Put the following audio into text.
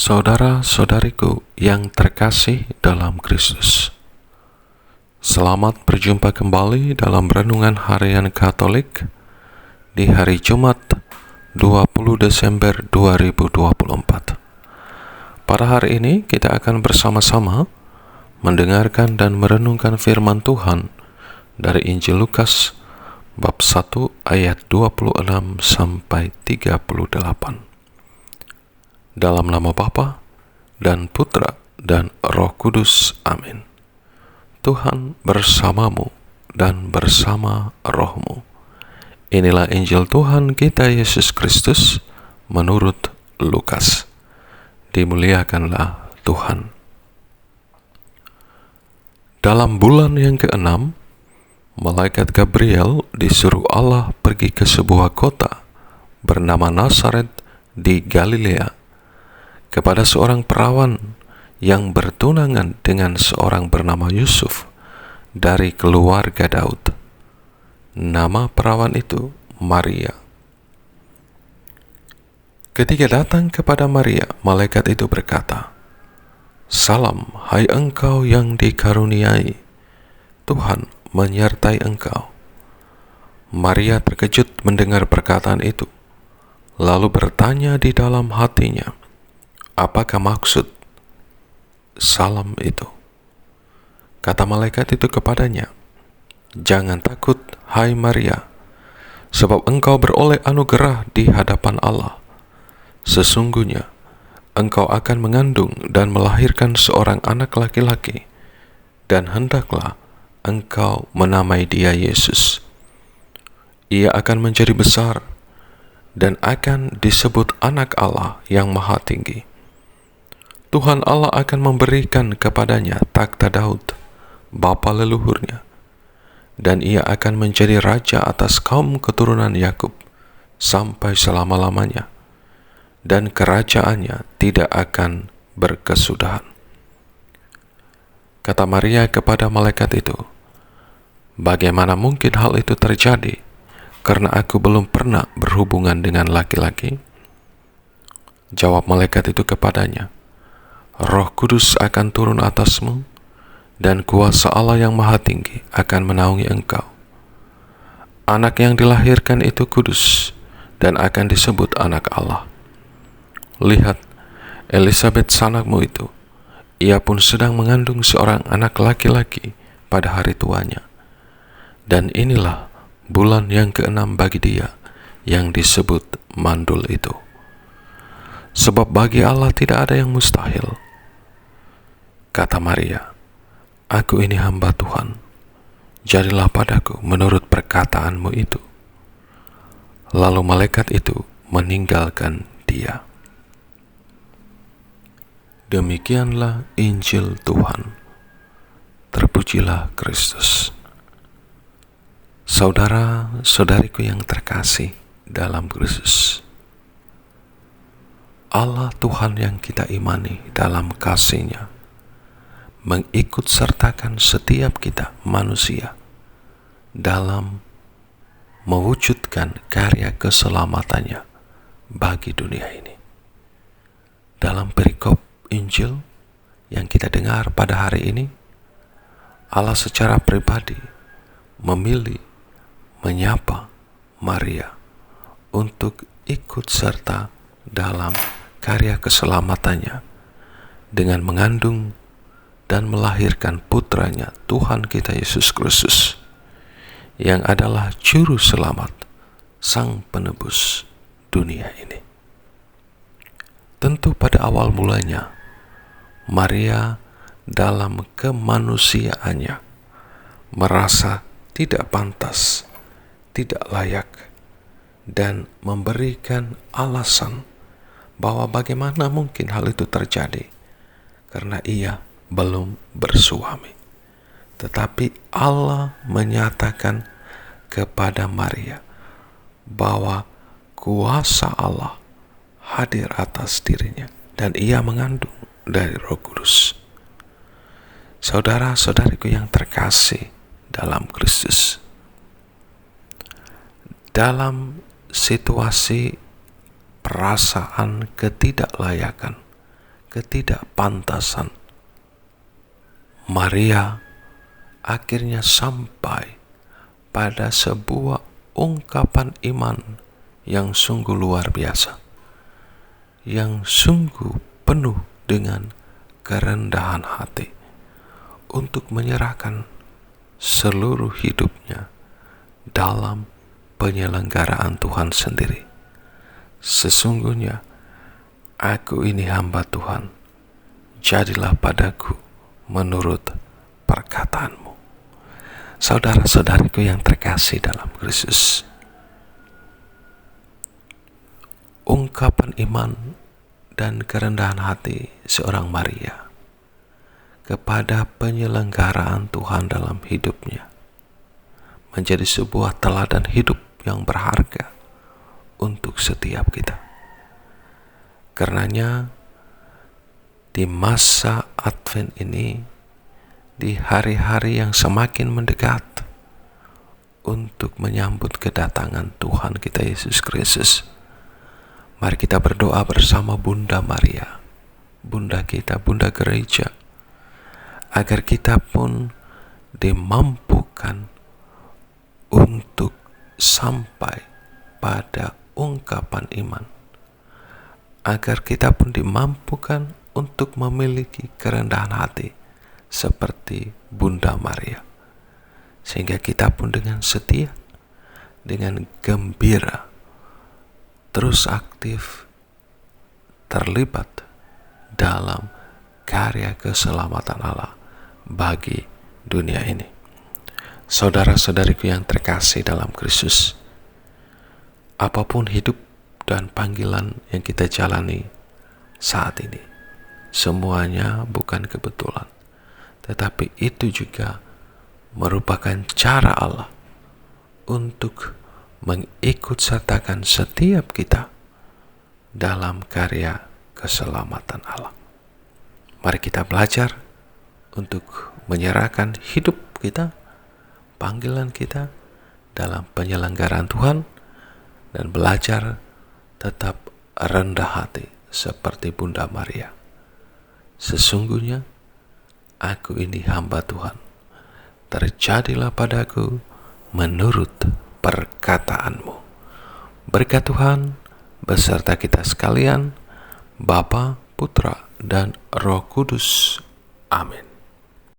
Saudara-saudariku yang terkasih dalam Kristus, selamat berjumpa kembali dalam Renungan Harian Katolik di hari Jumat 20 Desember 2024. Pada hari ini kita akan bersama-sama mendengarkan dan merenungkan firman Tuhan dari Injil Lukas bab 1 ayat 26 sampai 38. Dalam nama Bapa dan Putra dan Roh Kudus. Amin. Tuhan bersamamu dan bersama rohmu. Inilah Injil Tuhan kita Yesus Kristus menurut Lukas. Dimuliakanlah Tuhan. Dalam bulan yang ke-6, malaikat Gabriel disuruh Allah pergi ke sebuah kota bernama Nazaret di Galilea, kepada seorang perawan yang bertunangan dengan seorang bernama Yusuf dari keluarga Daud. Nama perawan itu Maria. Ketika datang kepada Maria, malaikat itu berkata, "Salam, hai engkau yang dikaruniai, Tuhan menyertai engkau." Maria terkejut mendengar perkataan itu, lalu bertanya di dalam hatinya, apakah maksud salam itu? Kata malaikat itu kepadanya, "Jangan takut, hai Maria, sebab engkau beroleh anugerah di hadapan Allah. Sesungguhnya engkau akan mengandung dan melahirkan seorang anak laki-laki, dan hendaklah engkau menamai dia Yesus. Ia akan menjadi besar dan akan disebut Anak Allah yang Maha Tinggi. Tuhan Allah akan memberikan kepadanya takhta Daud, bapa leluhurnya, dan ia akan menjadi raja atas kaum keturunan Yakub sampai selama-lamanya, dan kerajaannya tidak akan berkesudahan." Kata Maria kepada malaikat itu, "Bagaimana mungkin hal itu terjadi, karena aku belum pernah berhubungan dengan laki-laki?" Jawab malaikat itu kepadanya, "Roh Kudus akan turun atasmu, dan kuasa Allah yang Maha Tinggi akan menaungi engkau. Anak yang dilahirkan itu kudus dan akan disebut Anak Allah. Lihat, Elisabet sanakmu itu, ia pun sedang mengandung seorang anak laki-laki pada hari tuanya. Dan inilah bulan yang ke-6 bagi dia yang disebut mandul itu. Sebab bagi Allah tidak ada yang mustahil." Kata Maria, "Aku ini hamba Tuhan, jadilah padaku menurut perkataanmu itu." Lalu malaikat itu meninggalkan dia. Demikianlah Injil Tuhan. Terpujilah Kristus. Saudara-saudariku yang terkasih dalam Kristus, Allah Tuhan yang kita imani dalam kasih-Nya mengikut sertakan setiap kita manusia dalam mewujudkan karya keselamatannya bagi dunia ini. Dalam perikop Injil yang kita dengar pada hari ini, Allah secara pribadi memilih menyapa Maria untuk ikut serta dalam karya keselamatannya dengan mengandung dan melahirkan putranya Tuhan kita Yesus Kristus, yang adalah juru selamat, sang penebus dunia ini. Tentu pada awal mulanya, Maria dalam kemanusiaannya merasa tidak pantas, tidak layak, dan memberikan alasan bahwa bagaimana mungkin hal itu terjadi karena ia belum bersuami. Tetapi Allah menyatakan kepada Maria bahwa kuasa Allah hadir atas dirinya dan ia mengandung dari Roh Kudus. Saudara-saudariku yang terkasih dalam Kristus, dalam situasi perasaan ketidaklayakan ketidakpantasan, Maria akhirnya sampai pada sebuah ungkapan iman yang sungguh luar biasa, yang sungguh penuh dengan kerendahan hati untuk menyerahkan seluruh hidupnya dalam penyelenggaraan Tuhan sendiri. Sesungguhnya aku ini hamba Tuhan, jadilah padaku menurut perkataanmu. Saudara-saudariku yang terkasih dalam Kristus, ungkapan iman dan kerendahan hati seorang Maria kepada penyelenggaraan Tuhan dalam hidupnya menjadi sebuah teladan hidup yang berharga untuk setiap kita. Karenanya di masa Advent ini, di hari-hari yang semakin mendekat untuk menyambut kedatangan Tuhan kita Yesus Kristus, mari kita berdoa bersama Bunda Maria, Bunda kita, Bunda Gereja, agar kita pun dimampukan untuk sampai pada ungkapan iman, agar kita pun dimampukan untuk memiliki kerendahan hati seperti Bunda Maria, sehingga kita pun dengan setia, dengan gembira, terus aktif terlibat dalam karya keselamatan Allah bagi dunia ini. Saudara-saudariku yang terkasih dalam Kristus, apapun hidup dan panggilan yang kita jalani saat ini, semuanya bukan kebetulan, tetapi itu juga merupakan cara Allah untuk mengikut sertakan setiap kita dalam karya keselamatan Allah. Mari kita belajar untuk menyerahkan hidup kita, panggilan kita dalam penyelenggaraan Tuhan, dan belajar tetap rendah hati seperti Bunda Maria. Sesungguhnya aku ini hamba Tuhan, terjadilah padaku menurut perkataanmu. Berkat Tuhan beserta kita sekalian, Bapa, Putra, dan Roh Kudus. Amin.